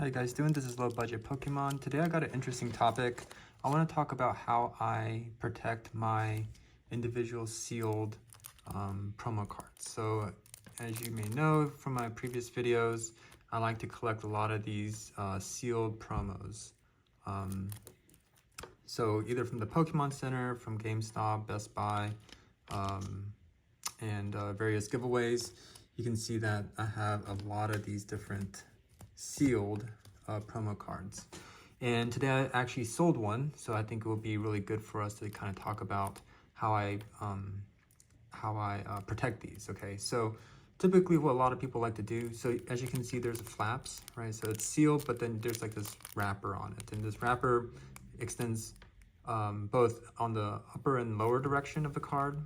How you guys doing? This is Low Budget Pokemon. Today I got an interesting topic. I want to talk about how I protect my individual sealed promo cards. So as you may know from my previous videos, I like to collect a lot of these sealed promos. So either from the Pokemon Center, from GameStop, Best Buy, and various giveaways. You can see that I have a lot of these different sealed promo cards. And today I actually sold one, so I think it will be really good for us to kind of talk about how I protect these, okay? So typically what a lot of people like to do, so as you can see, there's flaps, right? So it's sealed, but then there's like this wrapper on it. And this wrapper extends both on the upper and lower direction of the card.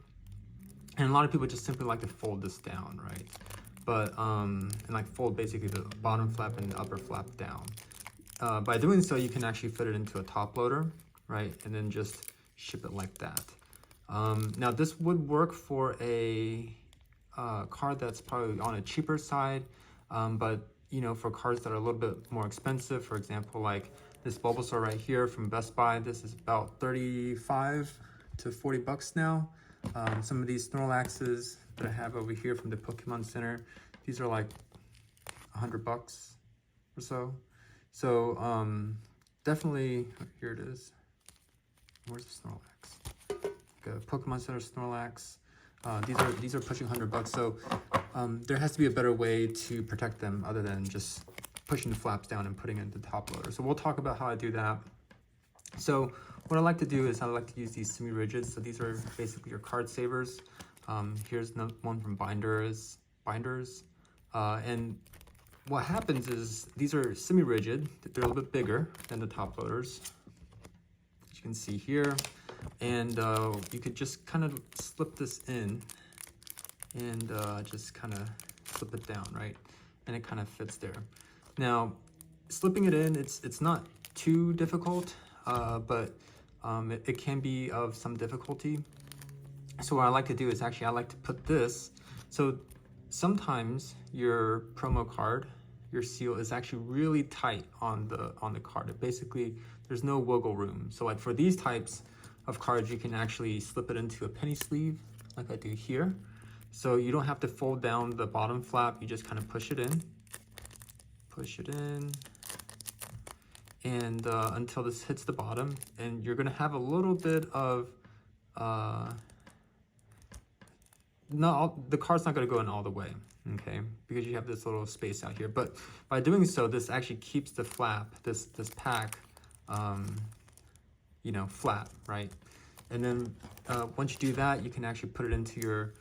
And a lot of people just simply like to fold this down, right? But, and like fold basically the bottom flap and the upper flap down. By doing so, you can actually fit it into a top loader, right? And then just ship it like that. Now this would work for a card that's probably on a cheaper side, but you know, for cards that are a little bit more expensive, for example, like this Bulbasaur right here from Best Buy, this is about 35 to 40 bucks now. Some of these Snorlaxes that I have over here from the Pokemon Center, these are like 100 bucks or so. So definitely, here it is. Where's the Snorlax? Like a Pokemon Center Snorlax. These are pushing 100 bucks. So there has to be a better way to protect them other than just pushing the flaps down and putting it into the top loader. So we'll talk about how I do that. So what I like to do is I like to use these semi-rigids. So these are basically your card savers. Here's one from Binders. And what happens is these are semi-rigid. They're a little bit bigger than the top loaders, as you can see here. And you could just kind of slip this in and just kind of slip it down, right? And it kind of fits there. Now, slipping it in, it's not too difficult, but it can be of some difficulty. So what I like to do is actually I like to put this. So sometimes your promo card, your seal is actually really tight on the card. It basically, there's no wiggle room. So like for these types of cards, you can actually slip it into a penny sleeve like I do here. So you don't have to fold down the bottom flap. You just kind of push it in. And until this hits the bottom, and you're gonna have a little bit of the card's not gonna go in all the way, okay, because you have this little space out here. But by doing so, this actually keeps the flap, this pack, you know, flat, right? And then once you do that, you can actually put it into your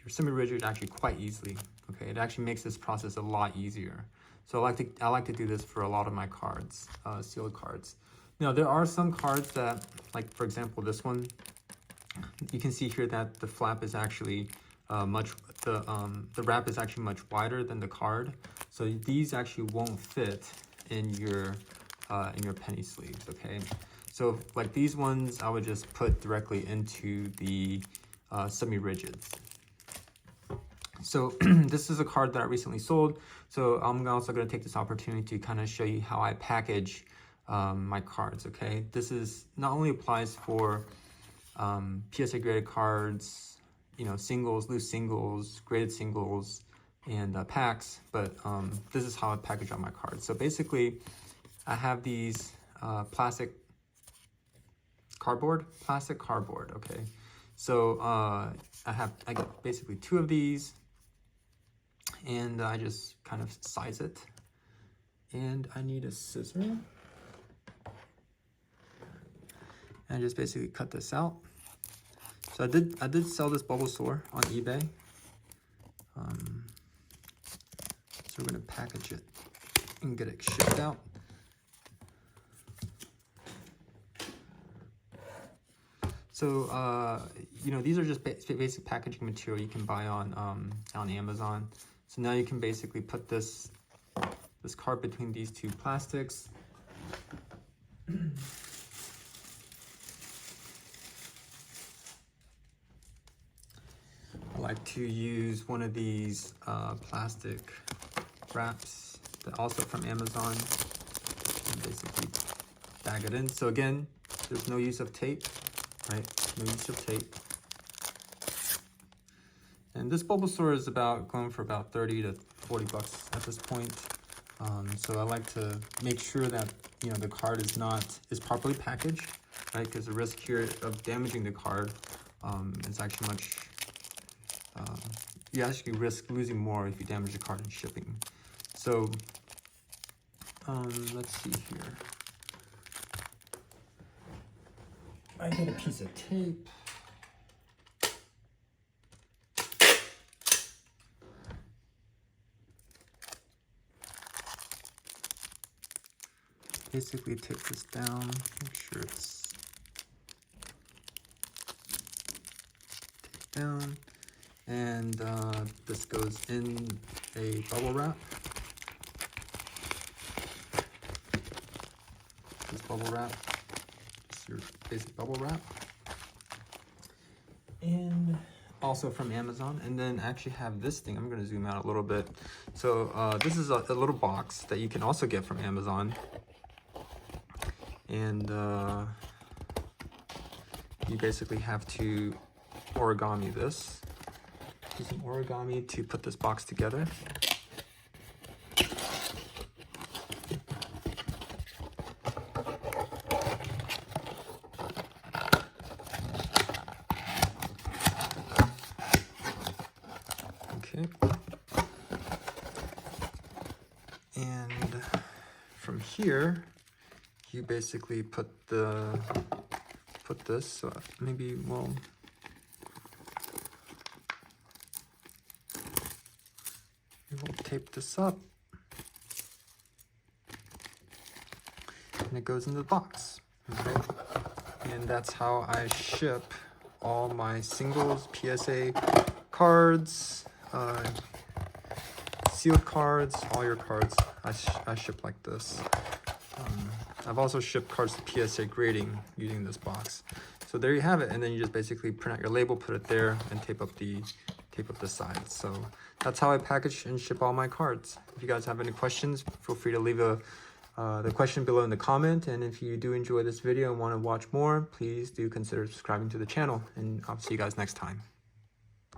semi-rigid actually quite easily. Okay, it actually makes this process a lot easier. So I like to do this for a lot of my cards, sealed cards. Now there are some cards that, like for example this one, you can see here that the flap is actually the wrap is actually much wider than the card. So these actually won't fit in your penny sleeves. Okay, so like these ones, I would just put directly into the semi-rigids. So this is a card that I recently sold. So I'm also going to take this opportunity to kind of show you how I package my cards, okay? This is not only applies for PSA graded cards, you know, singles, loose singles, graded singles, and packs, but this is how I package all my cards. So basically, I have these plastic cardboard, okay? So I get basically 2 of these, and I just kind of size it. And I need a scissor. And I just basically cut this out. So I did sell this Bulbasaur on eBay. So we're gonna package it and get it shipped out. So you know, these are just basic packaging material you can buy on Amazon. So now you can basically put this card between these 2 plastics. I like to use one of these plastic wraps, that also from Amazon, and basically bag it in. So again, there's no use of tape, right? No use of tape. And this Bulbasaur is going for about 30 to 40 bucks at this point. So I like to make sure that, you know, the card is properly packaged, right? Because the risk here of damaging the card is actually much, you actually risk losing more if you damage the card in shipping. So let's see here. I get a piece of tape. Basically take this down, make sure it's taped down, and this goes in a bubble wrap. This bubble wrap, just your basic bubble wrap, and also from Amazon. And then I actually have this thing. I'm going to zoom out a little bit. So this is a little box that you can also get from Amazon. And you basically have to origami this. Use some origami to put this box together. Okay. And from here, you basically put this, so maybe we'll tape this up, and it goes into the box. Okay, and that's how I ship all my singles, PSA cards, sealed cards, all your cards. I ship like this. I've also shipped cards to PSA grading using this box. So there you have it, and then you just basically print out your label, put it there, and tape up the sides. So that's how I package and ship all my cards. If you guys have any questions, feel free to leave the question below in the comment. And if you do enjoy this video and want to watch more, please do consider subscribing to the channel, and I'll see you guys next time.